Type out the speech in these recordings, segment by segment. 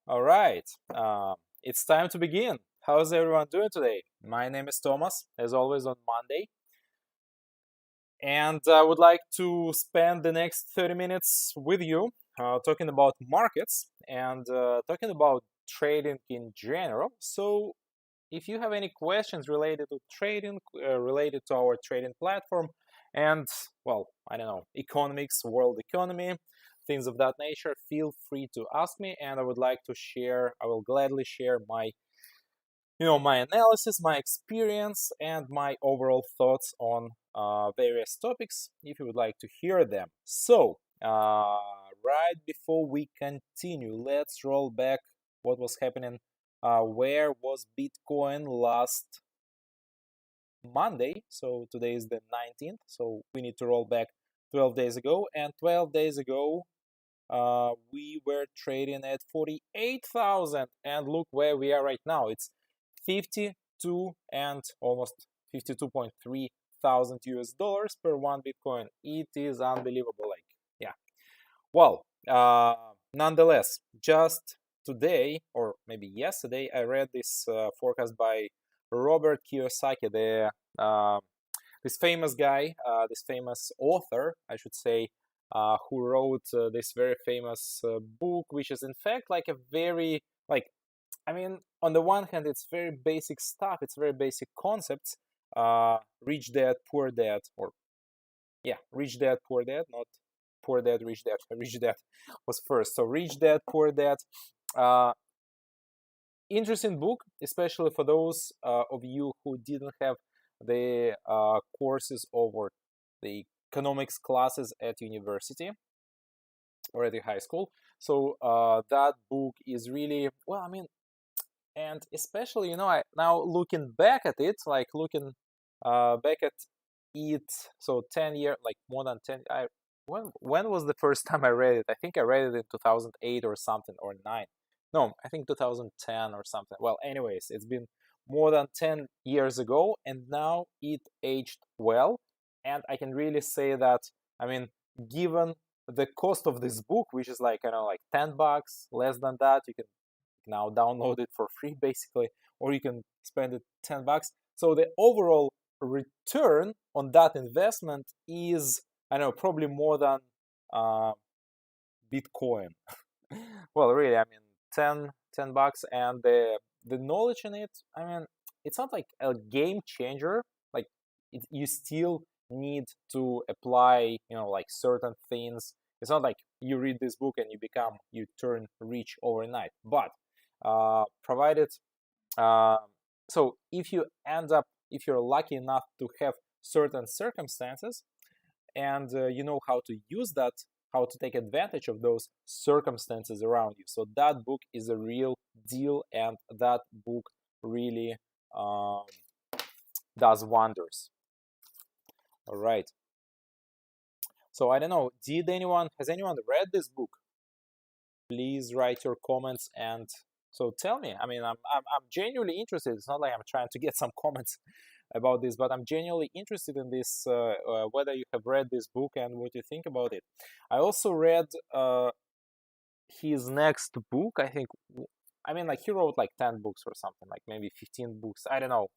All right, it's time to begin. How's everyone doing today? My name is Thomas, as always on Monday, and I would like to spend the next 30 minutes with you talking about markets and talking about trading in general. So, if you have any questions related to trading, related to our trading platform, and well, I don't know, economics, world economy, things of that nature, feel free to ask me, and I will gladly share my analysis, my experience, and my overall thoughts on various topics if you would like to hear them. So, right before we continue, let's roll back what was happening. Where was Bitcoin last Monday? So today is the 19th. So we need to roll back 12 days ago. And 12 days ago, we were trading at 48,000. And look where we are right now. It's 52 and almost 52.3 thousand US dollars per one Bitcoin. It is unbelievable. Like, yeah. Well, nonetheless, just today or maybe yesterday, I read this forecast by Robert Kiyosaki, uh, this famous guy, this famous author, I should say, who wrote this very famous book, which is in fact like a very like I mean, on the one hand, it's very basic stuff. It's very basic concepts. Rich dad, poor dad, or yeah, rich dad, poor dad, not poor dad, rich dad. Rich dad was first. So rich dad, poor dad. Uh, Interesting book, especially for those of you who didn't have the courses over the economics classes at university or at the high school. So that book is really well. I mean, and especially I now looking back at it, like looking back at it, so 10 year, like more than 10. When was the first time I read it? I think I read it in 2008 or something, or 9. No, I think 2010 or something. Well, anyways, it's been more than 10 years ago, and now it aged well. And I can really say that, I mean, given the cost of this book, which is like, like $10, less than that, you can now download it for free basically, or you can spend it $10. So the overall return on that investment is, I know, probably more than uh, Bitcoin. Well, really, I mean, 10 bucks, and the knowledge in it, I mean, it's not like a game changer. Like you still need to apply, like certain things. It's not like you read this book and you turn rich overnight. But provided, uh, so if you're lucky enough to have certain circumstances, and you know how to use that, how to take advantage of those circumstances around you. So that book is a real deal, and that book really um, does wonders. All right. So I don't know. Has anyone read this book? Please write your comments, and so tell me. I mean, I'm genuinely interested. It's not like I'm trying to get some comments about this, but I'm genuinely interested in this. Whether you have read this book and what you think about it. I also read his next book. I mean, like he wrote like 10 books or something, like maybe 15 books. I don't know.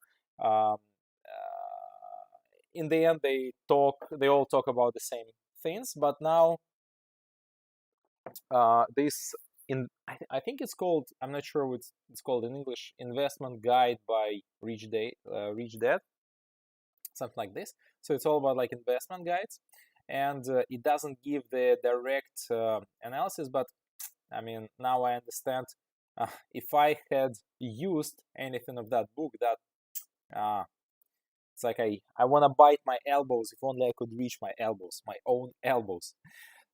Um, in the end, they all talk about the same things, but now this I think it's called, I'm not sure what it's called in English, Investment Guide by Rich Dad, something like this. So it's all about like investment guides, and it doesn't give the direct analysis, but I mean, now I understand. If I had used anything of that book, that uh, it's like I want to bite my elbows. If only I could reach my elbows, my own elbows.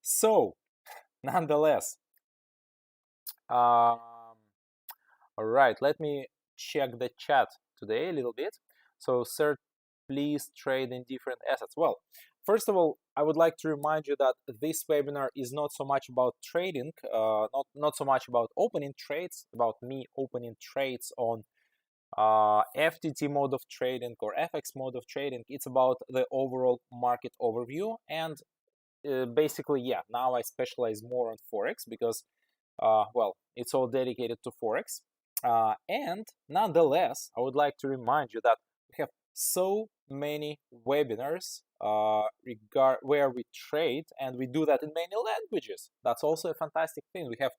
So, nonetheless, um, all right, let me check the chat today a little bit. So, sir, please trade in different assets. Well, first of all, I would like to remind you that this webinar is not so much about trading, not so much about opening trades, about me opening trades on FTT mode of trading or FX mode of trading. It's about the overall market overview, and basically, yeah, now I specialize more on Forex because well, it's all dedicated to Forex. And nonetheless, I would like to remind you that we have so many webinars where we trade, and we do that in many languages. That's also a fantastic thing. We have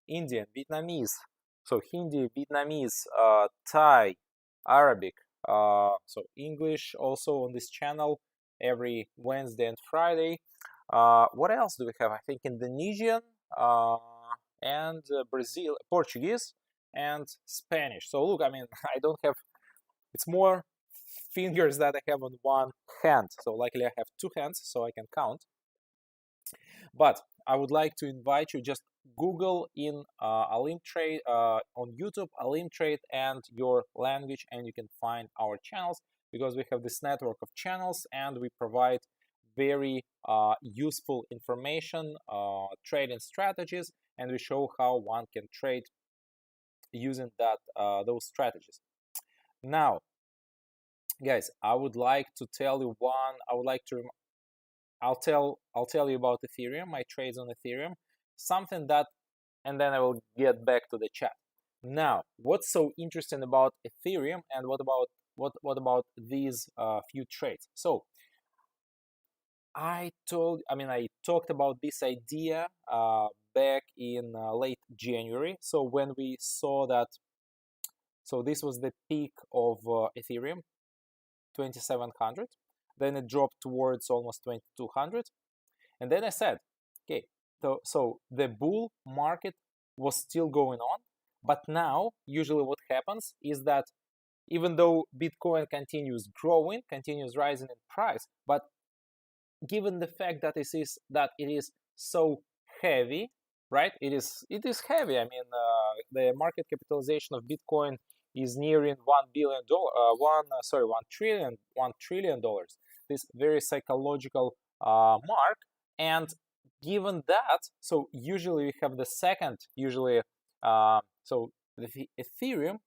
Indian, Vietnamese, so Hindi, Vietnamese, Thai, Arabic, so English also on this channel every Wednesday and Friday. What else do we have? I think Indonesian and Brazil, Portuguese and Spanish. So look, I mean, I don't have, it's more fingers that I have on one hand. So luckily I have two hands so I can count. But I would like to invite you, just Google in OLYMP TRADE on YouTube, OLYMP TRADE and your language, and you can find our channels, because we have this network of channels and we provide very useful information, trading strategies, and we show how one can trade using those strategies. Now, guys, I would like to tell you I'll tell you about Ethereum, my trades on Ethereum, something that, and then I will get back to the chat. Now, what's so interesting about Ethereum, and what about these few trades? So I talked about this idea back in late January. So when we saw that, so this was the peak of Ethereum, 2700. Then it dropped towards almost 2200. And then I said, okay, so the bull market was still going on. But now, usually what happens is that even though Bitcoin continues growing, continues rising in price, but given the fact that it is so heavy, right? It is heavy. I mean, the market capitalization of Bitcoin is nearing $1 trillion dollars. This very psychological mark, and given that, so usually we have the second. So the Ethereum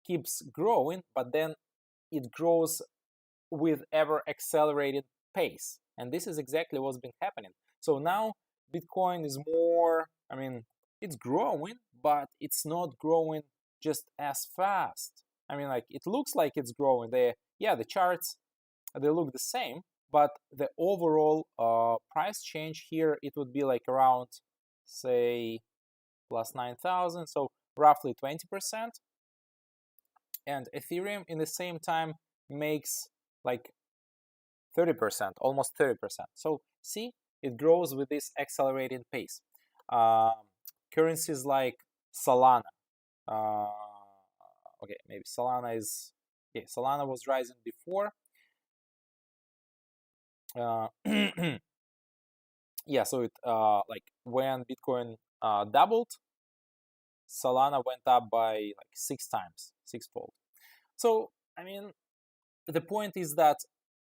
keeps growing, but then it grows with ever accelerated pace. And this is exactly what's been happening. So now Bitcoin is more, I mean, it's growing, but it's not growing just as fast. I mean, like, it looks like it's growing. The charts, they look the same, but the overall price change here, it would be like around, say, plus 9,000, so roughly 20%. And Ethereum in the same time makes like 30%, almost 30%. So see, it grows with this accelerating pace. Currencies like Solana. Okay, maybe Solana is, yeah, Solana was rising before. Yeah, so it like when Bitcoin doubled, Solana went up by like 6 times, sixfold. So I mean, the point is that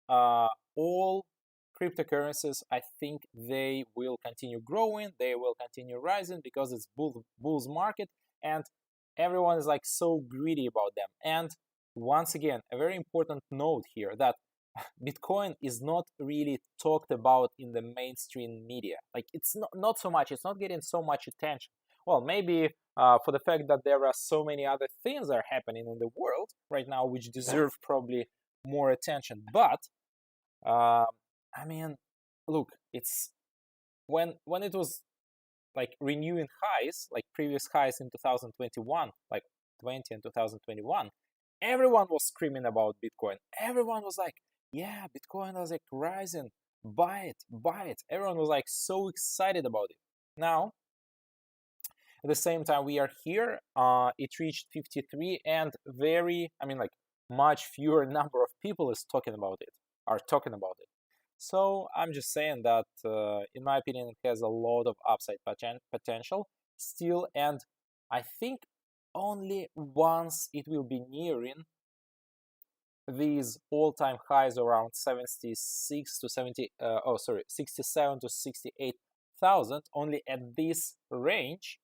all cryptocurrencies, I think they will continue growing, they will continue rising, because it's bull's market, and everyone is like so greedy about them. And once again, a very important note here, that Bitcoin is not really talked about in the mainstream media. Like, it's not so much, it's not getting so much attention. Well, maybe for the fact that there are so many other things that are happening in the world right now which deserve probably more attention. But I mean, look, it's when it was like renewing highs, like previous highs in 2021, like 20 and 2021, everyone was screaming about Bitcoin. Everyone was like, yeah, Bitcoin was like rising, buy it. Everyone was like so excited about it. Now, at the same time we are here, it reached 53, and much fewer number of people are talking about it. So I'm just saying that, in my opinion, it has a lot of upside potential still, and I think only once it will be nearing these all-time highs around 67 to 68,000, only at this range,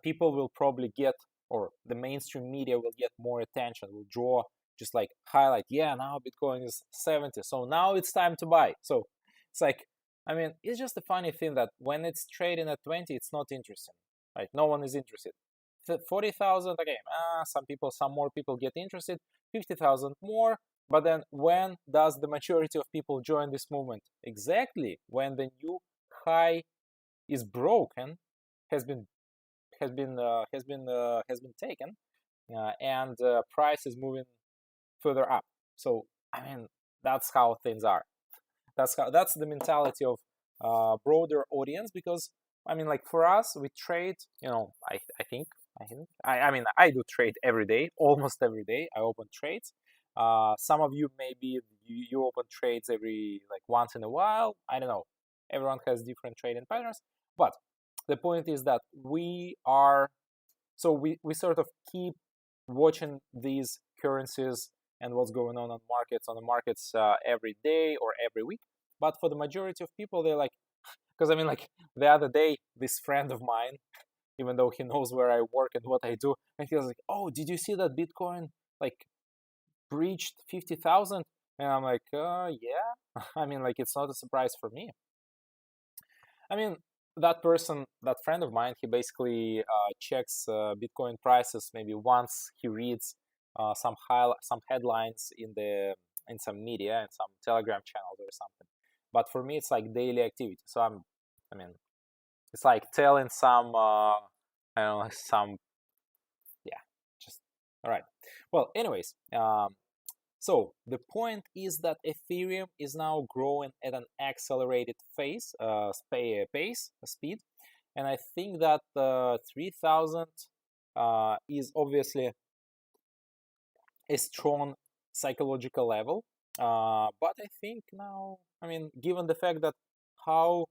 people will probably get, or the mainstream media will get more attention, will draw, just like highlight, yeah, now Bitcoin is 70, so now it's time to buy. So it's like, I mean, it's just a funny thing that when it's trading at 20, it's not interesting. right? No one is interested. 40,000, okay, some more people get interested. 50,000 more, but then when does the majority of people join this movement? Exactly when the new high is broken, has been taken, and price is moving further up. So I mean, that's how things are. That's the mentality of broader audience, because I mean, like for us, we trade. I mean, I do trade every day, almost every day. I open trades. Some of you maybe you open trades every like once in a while. I don't know. Everyone has different trading patterns, but the point is that we sort of keep watching these currencies and what's going on the markets every day or every week. But for the majority of people, they're like, because I mean, like the other day, this friend of mine, even though he knows where I work and what I do, and he was like, "Oh, did you see that Bitcoin like breached 50,000?" And I'm like, "Yeah." I mean, like it's not a surprise for me. I mean, that friend of mine, he basically checks Bitcoin prices maybe once he reads some headlines in some media and some Telegram channels or something. But for me, it's like daily activity. So I mean, it's like telling some, I don't know, yeah, just all right. Well, anyways, so the point is that Ethereum is now growing at an accelerated speed, and I think that 3,000 is obviously a strong psychological level. But I think now, I mean, given the fact that how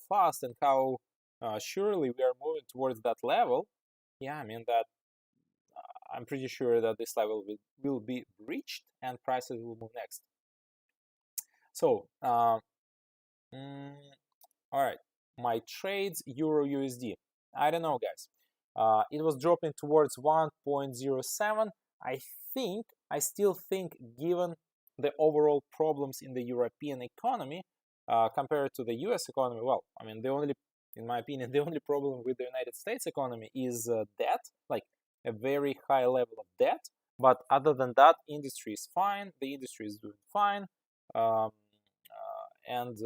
fast and how surely we are moving towards that level, yeah, I mean that I'm pretty sure that this level will be reached and prices will move next. So, all right, my trades Euro USD. I don't know, guys. It was dropping towards 1.07. I still think, given the overall problems in the European economy compared to the US economy, well, I mean, in my opinion, the only problem with the United States economy is debt, like a very high level of debt. But other than that, industry is fine. The industry is doing fine, and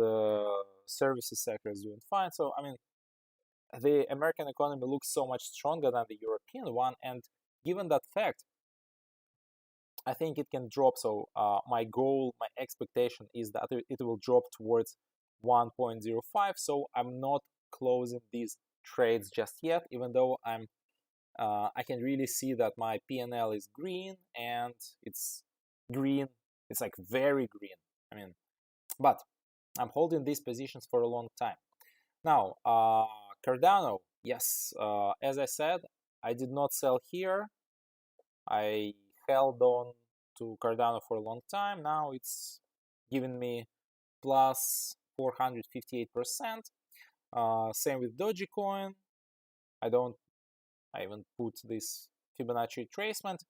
services sector is doing fine. So I mean, the American economy looks so much stronger than the European one, and given that fact, I think it can drop. So my expectation is that it will drop towards 1.05. So I'm not closing these trades just yet, even though I can really see that my PNL is green, and it's green. It's like very green. I mean, but I'm holding these positions for a long time. Now, Cardano, yes, as I said, I did not sell here. I held on to Cardano for a long time. Now it's giving me plus 458%. Same with Dogecoin. I even put this Fibonacci retracement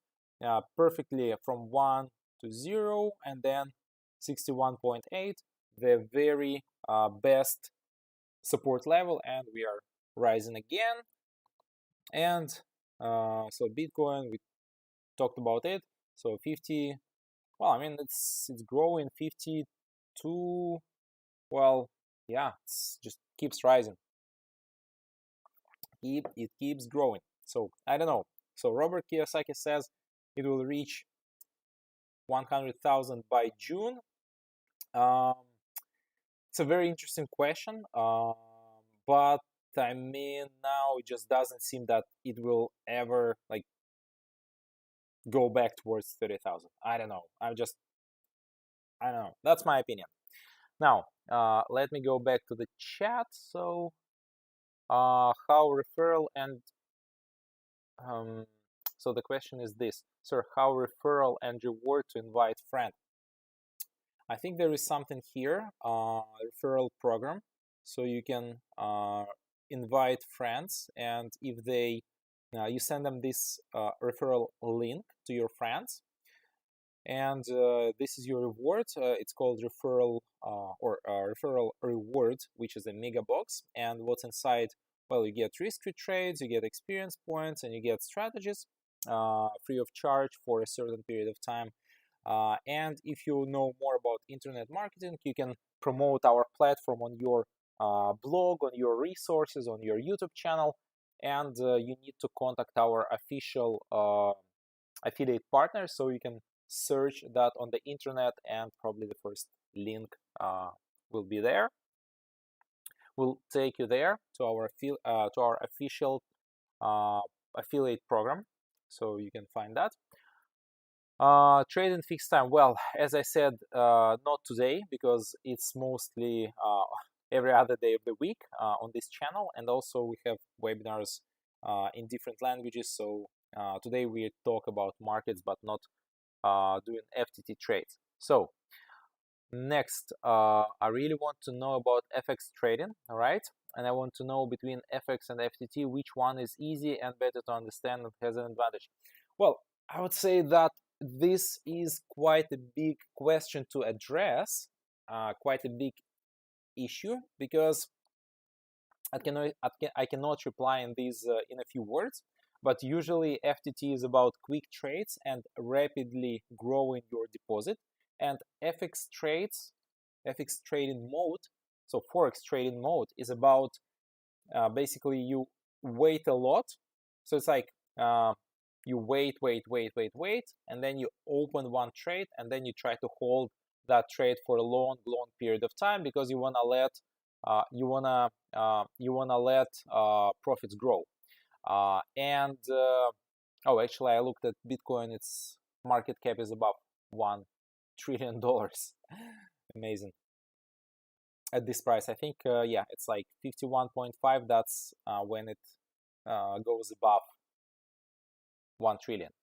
perfectly from 1 to 0 and then 61.8, the very best support level, and we are rising again. And so Bitcoin, we talked about it. So 50, well, I mean, it's growing 52. Well, yeah, it's just keeps rising. It keeps growing. So I don't know. So Robert Kiyosaki says it will reach 100,000 by June. It's a very interesting question, but I mean, now it just doesn't seem that it will ever like go back towards 30,000. I don't know. I don't know. That's my opinion. Now, let me go back to the chat. So, how referral and so the question is this, sir, how referral and reward to invite friend? I think there is something here, referral program, so you can invite friends, and if they you send them this referral link to your friends, and this is your reward. It's called referral or referral reward, which is a mega box, and what's inside well, you get risk-free trades, you get experience points, and you get strategies free of charge for a certain period of time. And if you know more about internet marketing, you can promote our platform on your blog, on your resources, on your YouTube channel, and you need to contact our official affiliate partners, so you can search that on the internet, and probably the first link will be there. We'll take you there to our official affiliate program, so you can find that. Trade in fixed time. Well, as I said, not today, because it's mostly every other day of the week on this channel, and also we have webinars in different languages. So today we talk about markets, but not doing FTT trades. So next, I really want to know about FX trading, all right? And I want to know between FX and FTT, which one is easy and better to understand and has an advantage. Well, I would say that this is quite a big question to address, quite a big issue, because I cannot reply in these in a few words. But usually FTT is about quick trades and rapidly growing your deposit, and FX trading mode, so Forex trading mode, is about basically you wait a lot. So it's like you wait, and then you open one trade, and then you try to hold that trade for a long period of time, because you wanna let profits grow. Oh, actually, I looked at Bitcoin. Its market cap is above $1 trillion. Amazing. At this price, I think, yeah, it's like 51.5. That's when it goes above 1 trillion.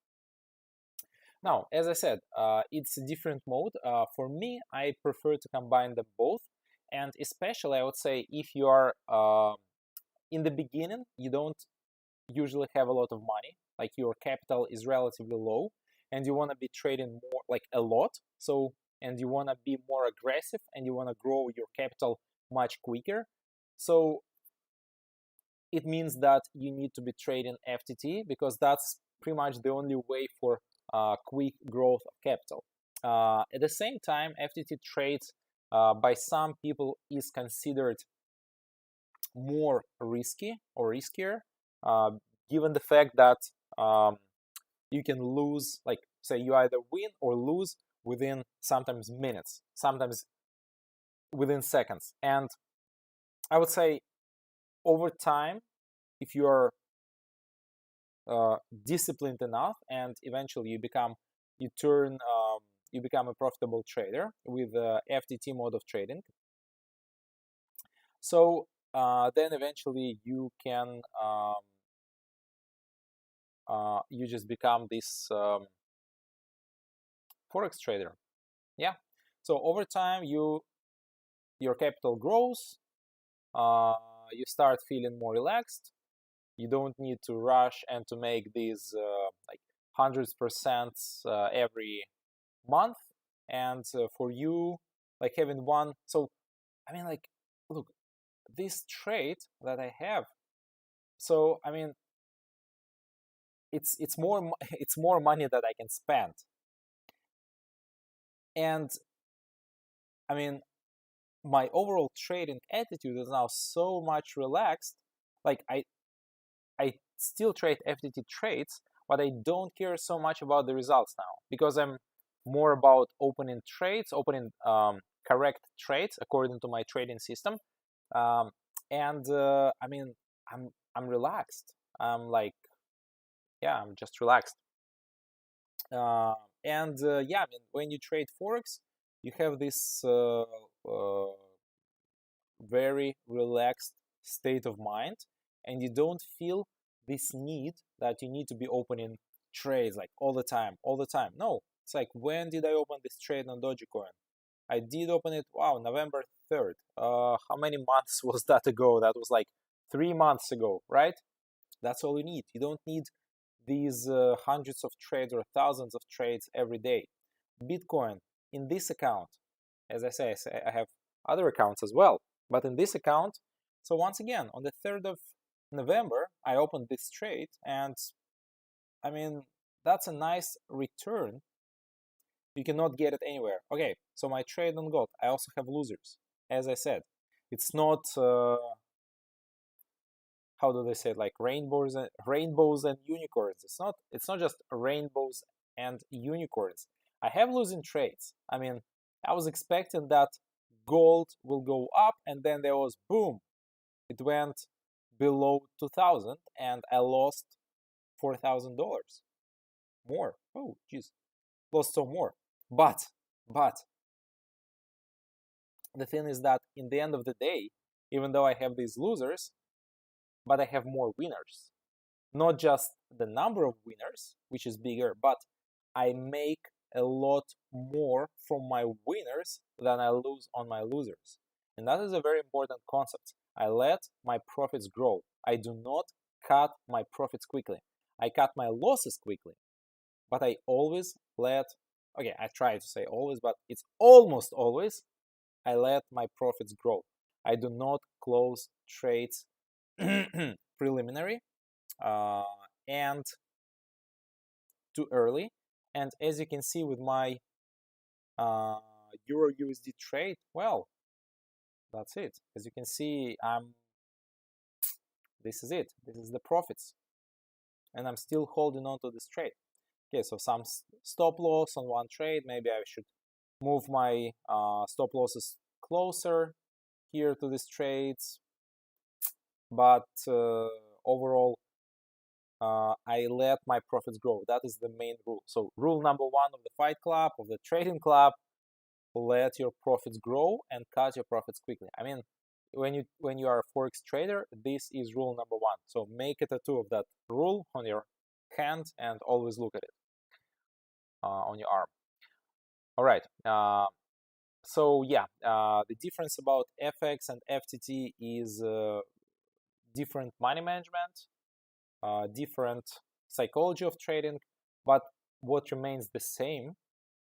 Now, as I said, it's a different mode. For me, I prefer to combine them both. And especially, I would say, if you are in the beginning, you don't usually have a lot of money, like your capital is relatively low, and you want to be trading more, like a lot. So, and you want to be more aggressive, and you want to grow your capital much quicker. So it means that you need to be trading FTT, because that's pretty much the only way for quick growth of capital. At the same time, FTT trades by some people is considered more risky or riskier, given the fact that you can lose, like, say, you either win or lose within sometimes minutes, sometimes within seconds. And I would say over time, if you are disciplined enough, and eventually you become a profitable trader with FTT mode of trading. So then eventually you can you just become this Forex trader. Yeah. So over time, your capital grows. You start feeling more relaxed. You don't need to rush and to make these like 100% every month. And for you, like having one, so I mean, like, look, this trade that I have. So I mean, it's more money that I can spend. And I mean, my overall trading attitude is now so much relaxed. Like I still trade FTT trades, but I don't care so much about the results now, because I'm more about opening correct trades according to my trading system. And I mean, I'm relaxed. I'm like, yeah, I'm just relaxed. Yeah, I mean, when you trade Forex, you have this very relaxed state of mind, and you don't feel this need that you need to be opening trades like all the time. No, it's like, when did I open this trade on Dogecoin? I did open it, wow, November 3rd. How many months was that ago? That was like 3 months ago, right? That's all you need. You don't need these hundreds of trades or thousands of trades every day. Bitcoin, in this account, as I say, I have other accounts as well, but in this account, so once again, on the 3rd of November, I opened this trade, and I mean, that's a nice return. You cannot get it anywhere. Okay, so my trade on gold. I also have losers. As I said, it's not how do they say it, like rainbows and unicorns. It's not just rainbows and unicorns. I have losing trades. I mean, I was expecting that gold will go up, and then there was boom, it went below 2000 and I lost $4,000 more. Oh jeez, lost some more. But the thing is that in the end of the day, even though I have these losers, but I have more winners. Not just the number of winners, which is bigger, but I make a lot more from my winners than I lose on my losers. And that is a very important concept. I let my profits grow. I do not cut my profits quickly. I cut my losses quickly, but I always let, okay, I try to say always, but it's almost always, I let my profits grow. I do not close trades preliminary and too early. And as you can see with my Euro USD trade, well, that's it. As you can see, this is it. This is the profits, and I'm still holding on to this trade. Okay, so some stop loss on one trade. Maybe I should move my stop losses closer here to these trades, but overall, I let my profits grow. That is the main rule. So rule number one of the Fight Club, of the Trading Club: let your profits grow and cut your profits quickly. I mean, when you are a forex trader, this is rule number one. So make a tattoo of that rule on your hand and always look at it on your arm. All right. So yeah, the difference about FX and FTT is different money management, different psychology of trading, but what remains the same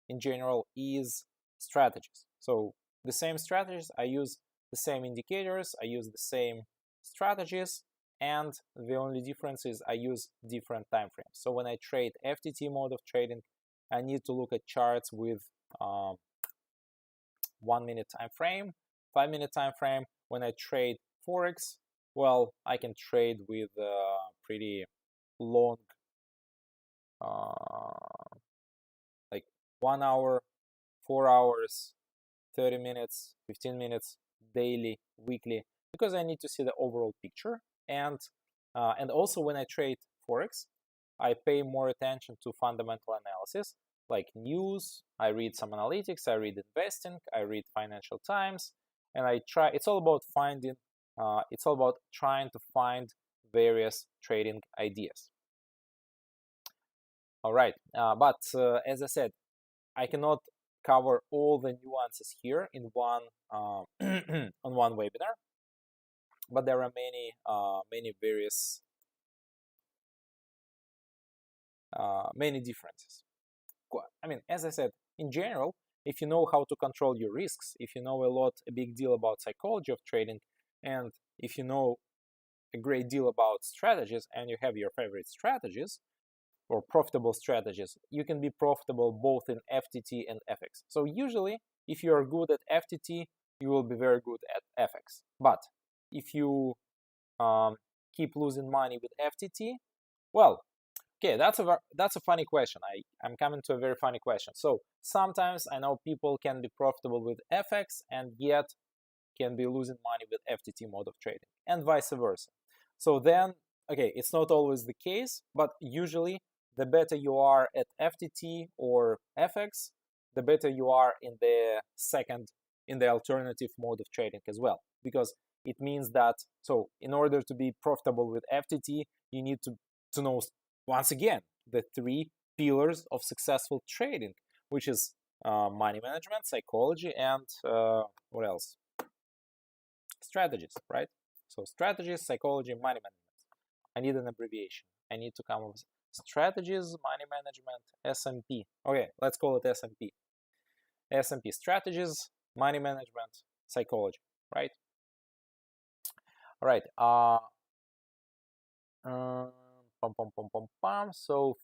in general is strategies. So the same strategies, I use the same indicators, I use the same strategies, and the only difference is I use different time frames. So when I trade FTT mode of trading, I need to look at charts with 1 minute time frame, 5 minute time frame. When I trade forex, well, I can trade with pretty long, like 1 hour, 4 hours, 30 minutes, 15 minutes, daily, weekly, because I need to see the overall picture. And also when I trade forex, I pay more attention to fundamental analysis, like news. I read some analytics, I read investing, I read Financial Times, and I try. It's all about finding. It's all about trying to find various trading ideas. All right, but as I said, I cannot cover all the nuances here in one on one webinar, but there are many various many differences. I mean, as I said, in general, if you know how to control your risks, if you know a big deal about psychology of trading, and if you know a great deal about strategies, and you have your favorite strategies or profitable strategies, you can be profitable both in FTT and FX. So usually, if you are good at FTT, you will be very good at FX. But if you keep losing money with FTT, well, okay, that's a funny question. I'm coming to a very funny question. So sometimes I know people can be profitable with FX and yet can be losing money with FTT mode of trading, and vice versa. So then, okay, it's not always the case, but usually the better you are at FTT or FX, the better you are in the alternative mode of trading as well, because it means that, so in order to be profitable with FTT, you need to know, once again, the 3 pillars of successful trading, which is money management, psychology, and what else? Strategies, right? So strategies, psychology, money management. I need an abbreviation. I need to come up with strategies, money management, SMP. Okay, let's call it SMP. SMP, strategies, money management, psychology, right? All right. Pum, pum, pum, pum, pum. So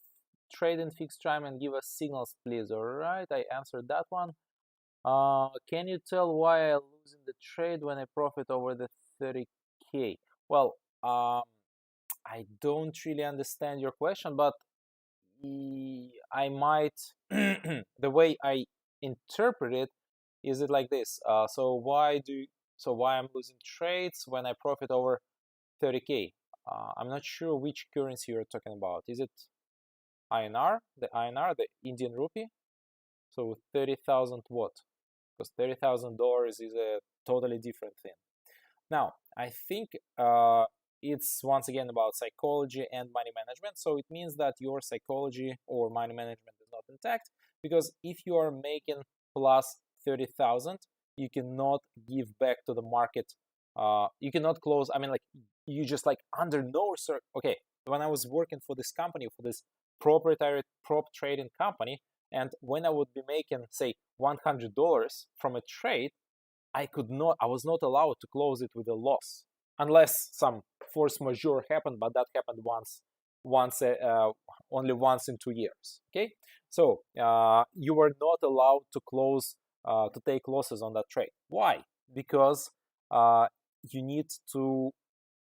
trade in fixed time and give us signals, please. All right, I answered that one. Can you tell why I lose in the trade when I profit over the 30K? Well, I don't really understand your question, but I might, the way I interpret it, is it like this? So why I'm losing trades when I profit over 30K? I'm not sure which currency you're talking about. Is it INR, the Indian rupee? So 30,000 what? Because $30,000 is a totally different thing. Now, I think it's once again about psychology and money management. So it means that your psychology or money management is not intact, because if you are making plus 30,000, you cannot give back to the market. You cannot close. I mean, like, you just like under no okay. When I was working for this company, for this proprietary prop trading company, and when I would be making say $100 from a trade, I was not allowed to close it with a loss unless some force majeure happened, but that happened only once in 2 years. Okay, so you were not allowed to to take losses on that trade. Why? Because you need to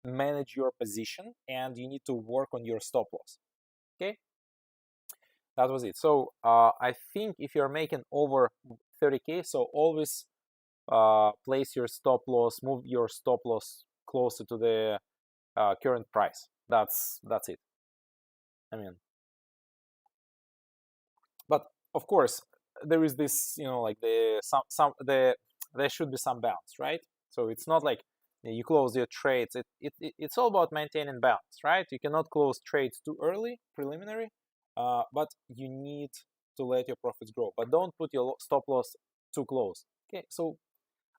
manage your position and you need to work on your stop loss. Okay, that was it. So I think if you're making over 30K, so always place your stop loss, move your stop loss closer to the current price. That's it. I mean, but of course there is this, like there should be some balance, right? So it's not like you close your trades. It's all about maintaining balance, right? You cannot close trades too early, preliminary, but you need to let your profits grow. But don't put your stop loss too close. Okay, so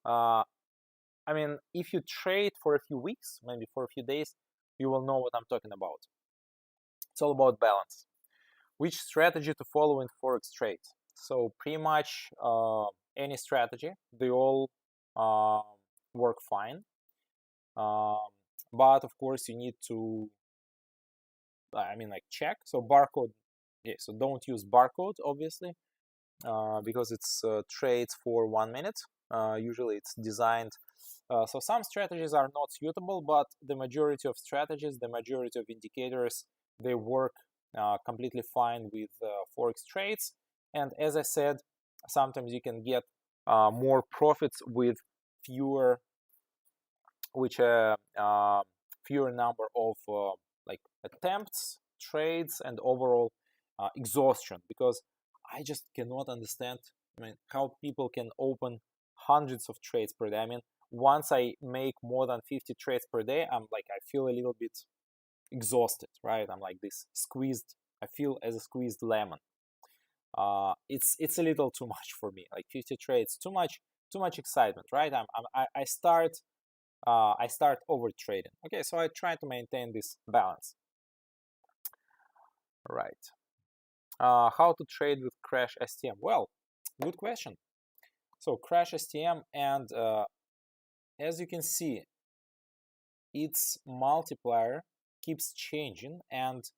I mean, if you trade for a few weeks, maybe for a few days, you will know what I'm talking about. It's all about balance. Which strategy to follow in Forex trade? So pretty much any strategy, they all work fine. But of course you need to, I mean, like, check. So barcode, yeah, so don't use barcode, obviously, because it's trades for 1 minute. Usually it's designed, so some strategies are not suitable, but the majority of strategies, the majority of indicators, they work completely fine with Forex trades. And as I said, sometimes you can get more profits with fewer number of like attempts, trades, and overall exhaustion, because I just cannot understand, I mean, how people can open hundreds of trades per day. I mean, once I make more than 50 trades per day, I'm like, I feel a little bit exhausted, right? I'm like this squeezed, I feel as a squeezed lemon. It's a little too much for me, like 50 trades, too much excitement, right? I start over trading. Okay, so I try to maintain this balance. Right. How to trade with crash STM? Well, good question. So crash STM, and as you can see, its multiplier keeps changing, and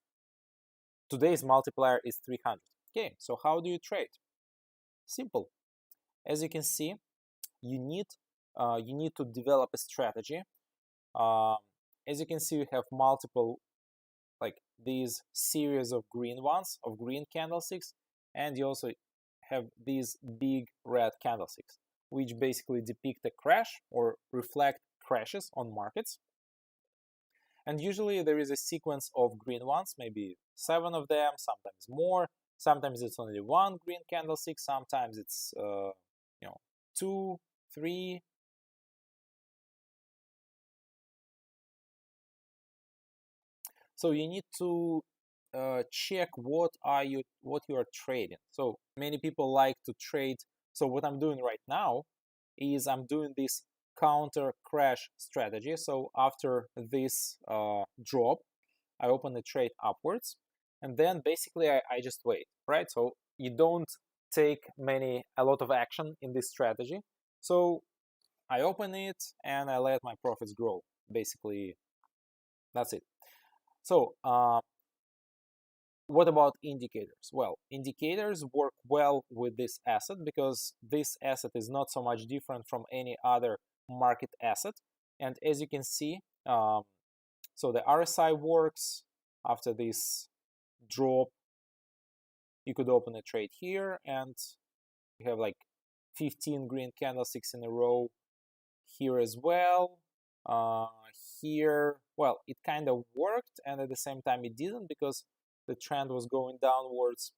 today's multiplier is 300. Okay, so how do you trade? Simple. As you can see, you need to develop a strategy. As you can see, we have multiple, like, these series of green ones, of green candlesticks, and you also have these big red candlesticks, which basically depict a crash or reflect crashes on markets. And usually there is a sequence of green ones, maybe 7 of them, sometimes more. Sometimes it's only one green candlestick, sometimes it's 2, 3. So you need to check what you are trading. So many people like to trade. So what I'm doing right now is I'm doing this counter crash strategy. So after this drop, I open the trade upwards, and then basically I just wait, right? So you don't take a lot of action in this strategy. So I open it and I let my profits grow. Basically, that's it. So what about indicators? Well, indicators work well with this asset because this asset is not so much different from any other market asset. And as you can see, so the RSI works. After this drop, you could open a trade here, and you have like 15 green candlesticks in a row here as well. Here, well, it kind of worked, and at the same time it didn't because the trend was going downwards.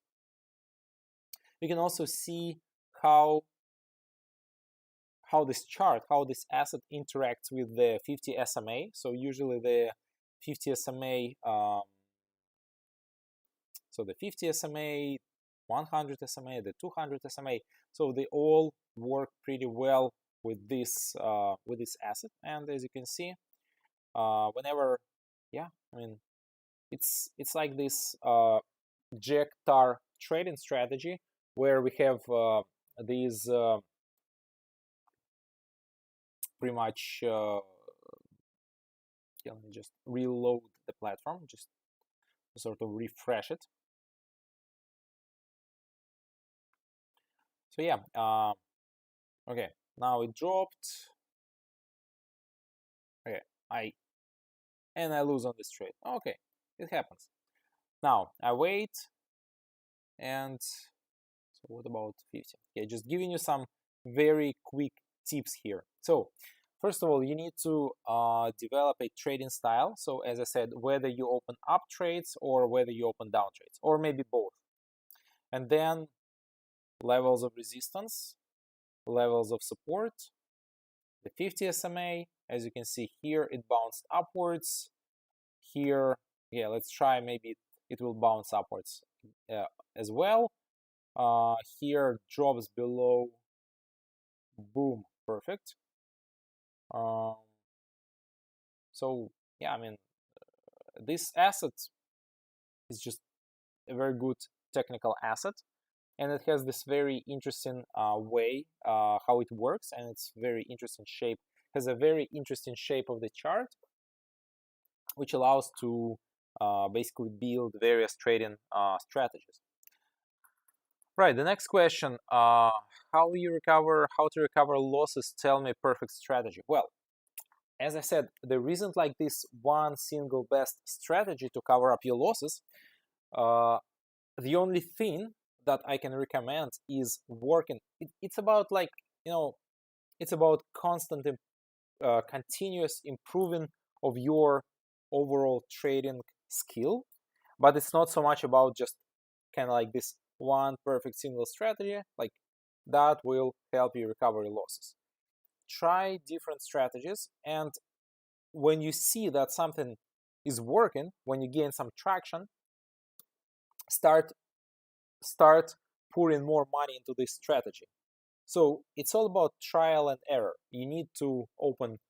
You can also see how this chart, how this asset interacts with the 50 SMA. So usually the 50 SMA, so the 50 SMA, 100 SMA, the 200 SMA, so they all work pretty well with this asset. And as you can see, whenever, yeah, I mean, it's like this Jack-Tar trading strategy where we have these pretty much. Let me just reload the platform, just to sort of refresh it. So yeah, okay, now it dropped. Okay, I lose on this trade. Okay, it happens. Now I wait, and so what about 50? Yeah, just giving you some very quick tips here. So first of all, you need to develop a trading style. So as I said, whether you open up trades or whether you open down trades, or maybe both. And then levels of resistance, levels of support, the 50 SMA, as you can see here, it bounced upwards. Here, yeah, let's try, maybe it will bounce upwards as well. Here, drops below, boom, perfect. So yeah, I mean, this asset is just a very good technical asset, and it has this very interesting way how it works, and it's very interesting shape. Has a very interesting shape of the chart, which allows to basically build various trading strategies. Right, the next question, how to recover losses, tell me perfect strategy. Well, as I said, there isn't like this one single best strategy to cover up your losses. The only thing that I can recommend is working. It's about like, it's about constant, continuous improving of your overall trading skill, but it's not so much about just kind of like this one perfect single strategy, like that will help you recover your losses. Try different strategies, and when you see that something is working, when you gain some traction, start pouring more money into this strategy. So it's all about trial and error. You need to open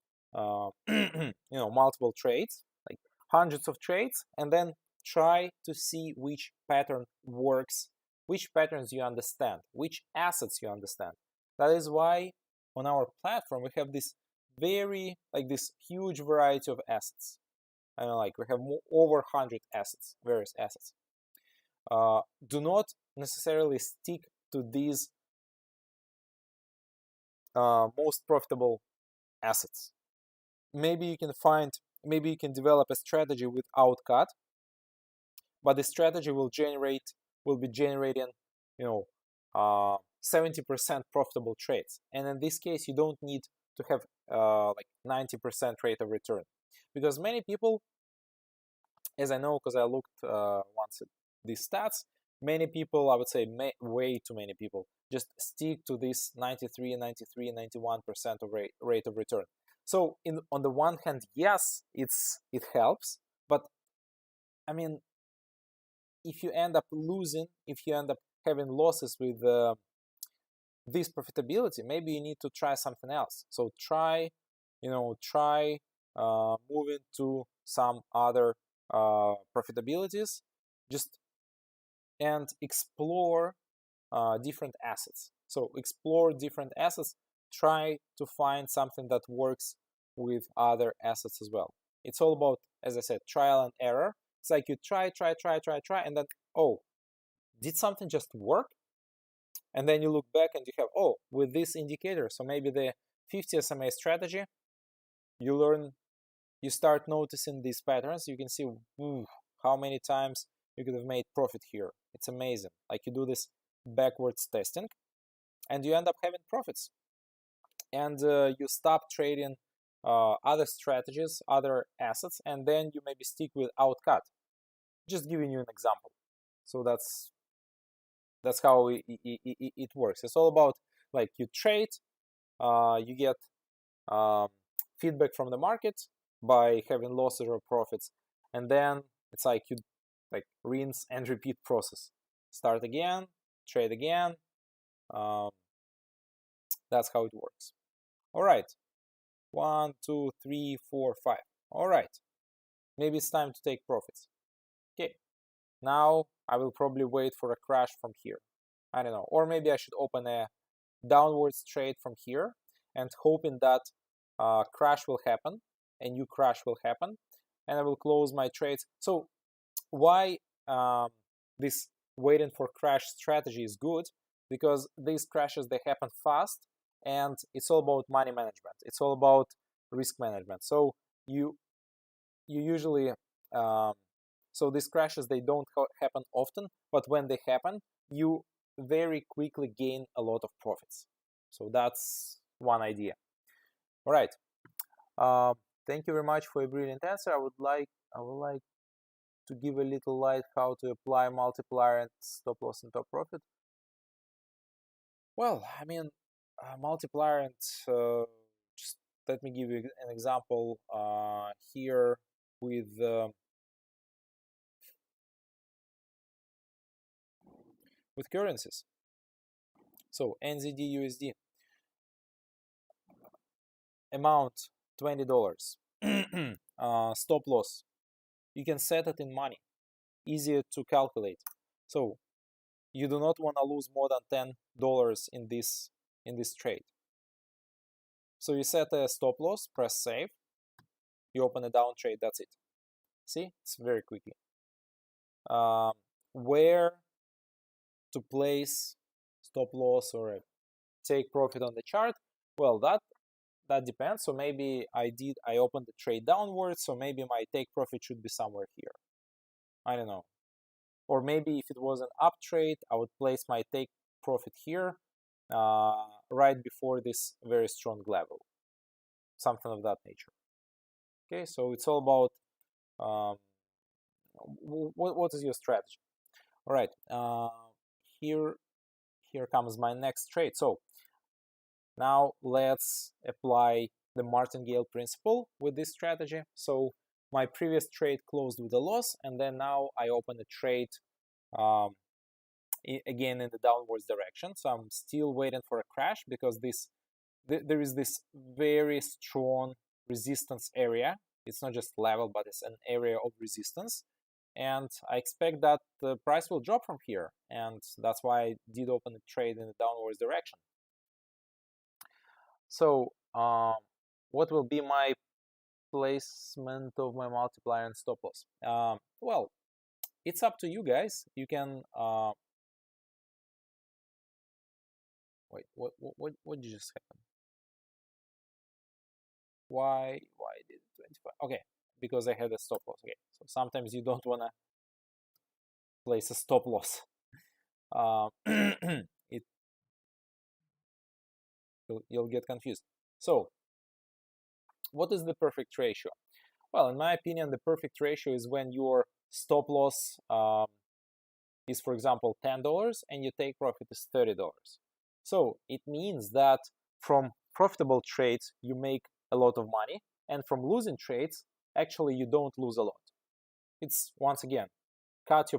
multiple trades, like hundreds of trades, and then try to see which pattern works, which patterns you understand, which assets you understand. That is why on our platform we have this this huge variety of assets. I mean, like we have over 100 assets, various assets. Do not necessarily stick to these most profitable assets. Maybe you can develop a strategy without cut, but the strategy will be generating 70% profitable trades, and in this case you don't need to have like 90% rate of return, because many people, as I know because I looked once at these stats, many people, I would say way too many people, just stick to this 93, 91% of rate of return. So on the one hand, yes, it helps, but I mean, if you end up losing, if you end up having losses with this profitability, maybe you need to try something else. So try moving to some other profitabilities, and explore different assets. So explore different assets, try to find something that works with other assets as well. It's all about, as I said, trial and error. It's like you try, and then, oh, did something just work? And then you look back and you have, oh, with this indicator, so maybe the 50 SMA strategy, you learn, you start noticing these patterns. You can see how many times you could have made profit here. It's amazing. Like you do this backwards testing and you end up having profits. And you stop trading other strategies, other assets, and then you maybe stick with outcut. Just giving you an example. So that's how it works. It's all about, like, you trade, you get feedback from the market by having losses or profits, and then it's like you rinse and repeat process. Start again, trade again. That's how it works. All right, 1, 2, 3, 4, 5. All right, maybe it's time to take profits. Okay, now I will probably wait for a crash from here. I don't know, or maybe I should open a downwards trade from here and hoping that crash will happen, a new crash will happen, and I will close my trades. So why this waiting for crash strategy is good? Because these crashes, they happen fast, and it's all about money management. It's all about risk management. So you usually so these crashes, they don't happen often, but when they happen, you very quickly gain a lot of profits. So that's one idea. All right. Thank you very much for a brilliant answer. I would like to give a little light how to apply multiplier and stop loss and top profit. Well, I mean, multiplier and just let me give you an example here with currencies. So NZD USD amount $20. Stop loss, you can set it in money, easier to calculate. So you do not want to lose more than $10 in this trade. So you set a stop loss, press save, you open a down trade, that's it. See, it's very quickly. Where to place stop loss or take profit on the chart? Well, that depends. So maybe I opened the trade downwards, so maybe my take profit should be somewhere here. I don't know. Or maybe if it was an up trade, I would place my take profit here, right before this very strong level, something of that nature. Okay, so it's all about what is your strategy. All right, here comes my next trade. So now let's apply the martingale principle with this strategy. So my previous trade closed with a loss, and then now I open a trade again in the downwards direction. So I'm still waiting for a crash because there is this very strong resistance area. It's not just level, but it's an area of resistance. And I expect that the price will drop from here. And that's why I did open a trade in the downwards direction. So what will be my placement of my multiplier and stop loss? Well, it's up to you guys. You can wait. What just happened? Why did 25? Okay, because I had a stop loss. Okay, so sometimes you don't wanna place a stop loss. You'll get confused. So what is the perfect ratio? Well, in my opinion, the perfect ratio is when your stop loss is, for example, $10 and your take profit is $30. So it means that from profitable trades, you make a lot of money, and from losing trades, actually, you don't lose a lot. It's, once again, cut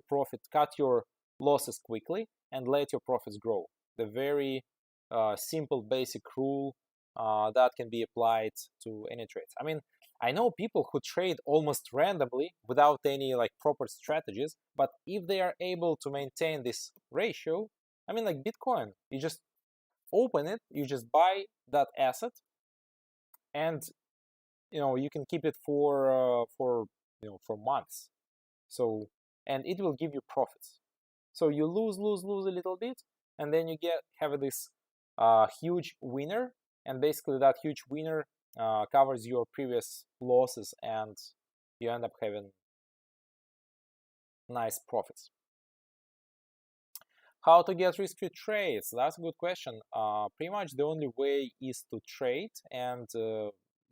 your losses quickly and let your profits grow. The very simple, basic rule that can be applied to any trades. I mean, I know people who trade almost randomly without any proper strategies, but if they are able to maintain this ratio, I mean, like Bitcoin, you just open it, you just buy that asset, and you can keep it for months. So, and it will give you profits. So you lose a little bit, and then you have this huge winner, and basically that huge winner covers your previous losses, and you end up having nice profits. How to get risk-free trades? That's a good question. Pretty much the only way is to trade and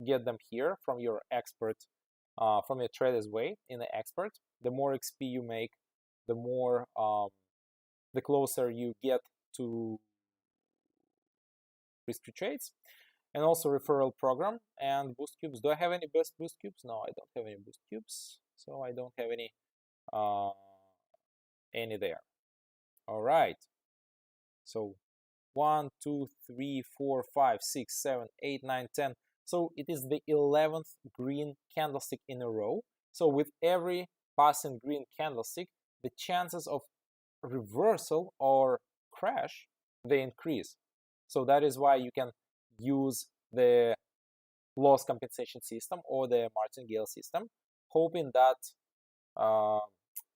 get them here from your expert, from your trader's way in the expert. The more XP you make, the more, the closer you get to risk-free trades. And also referral program and boost cubes. Do I have any boost cubes? No, I don't have any boost cubes, so I don't have any there. All right. So 1, 2, 3, 4, 5, 6, 7, 8, 9, 10. So it is the 11th green candlestick in a row. So with every passing green candlestick, the chances of reversal or crash, they increase. So that is why you can use the loss compensation system or the martingale system, hoping that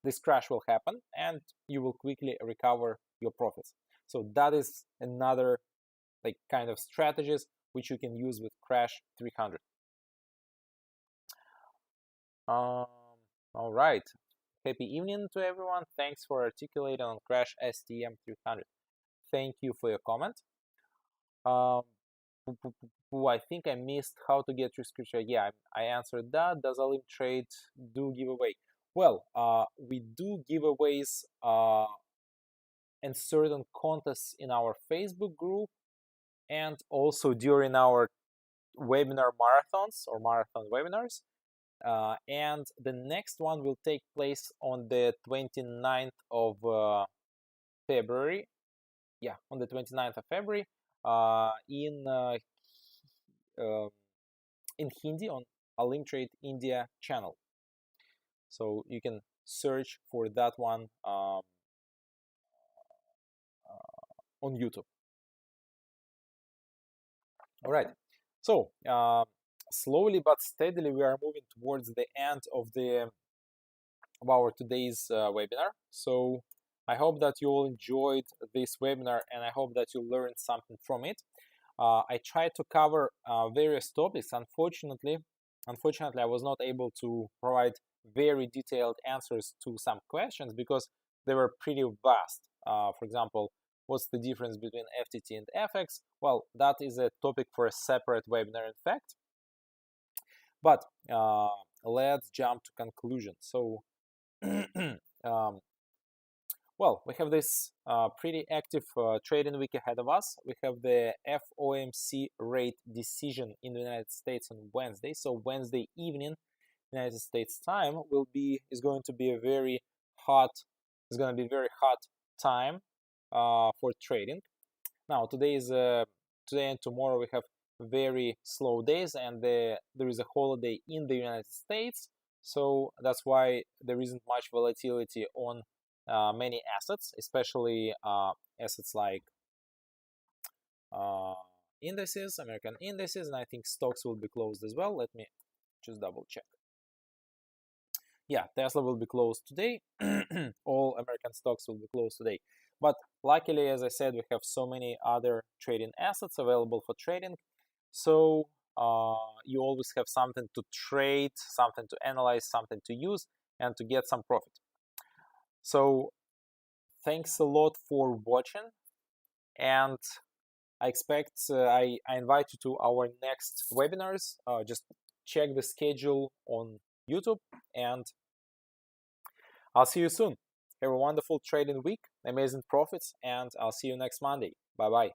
this crash will happen and you will quickly recover your profits. So that is another kind of strategies which you can use with Crash 300. All right. Happy evening to everyone. Thanks for articulating on Crash STM 300. Thank you for your comment. I think I missed how to get risk-free trade. Yeah, I answered that. Does OLYMP TRADE do giveaway? Well, we do giveaways in certain contests in our Facebook group, and also during our webinar marathons or marathon webinars. And the next one will take place on the 29th of February. Yeah, on the 29th of February in Hindi on OLYMP TRADE India channel. So you can search for that one on YouTube. All right. So slowly but steadily we are moving towards the end of our today's webinar. So I hope that you all enjoyed this webinar, and I hope that you learned something from it. I tried to cover various topics. Unfortunately, I was not able to provide very detailed answers to some questions because they were pretty vast. For example, what's the difference between FTT and FX? Well, that is a topic for a separate webinar, in fact. But let's jump to conclusion. So, well, we have this pretty active trading week ahead of us. We have the FOMC rate decision in the United States on Wednesday. So Wednesday evening, United States time is going to be a very hot time for trading. Now today and tomorrow we have very slow days, and there is a holiday in the United States, so that's why there isn't much volatility on many assets, especially assets like indices, American indices, and I think stocks will be closed as well. Let me just double check. Yeah, Tesla will be closed today. All American stocks will be closed today. But luckily, as I said, we have so many other trading assets available for trading. So you always have something to trade, something to analyze, something to use, and to get some profit. So thanks a lot for watching, and I invite you to our next webinars. Just check the schedule on YouTube, and I'll see you soon. Have a wonderful trading week, amazing profits, and I'll see you next Monday. Bye-bye.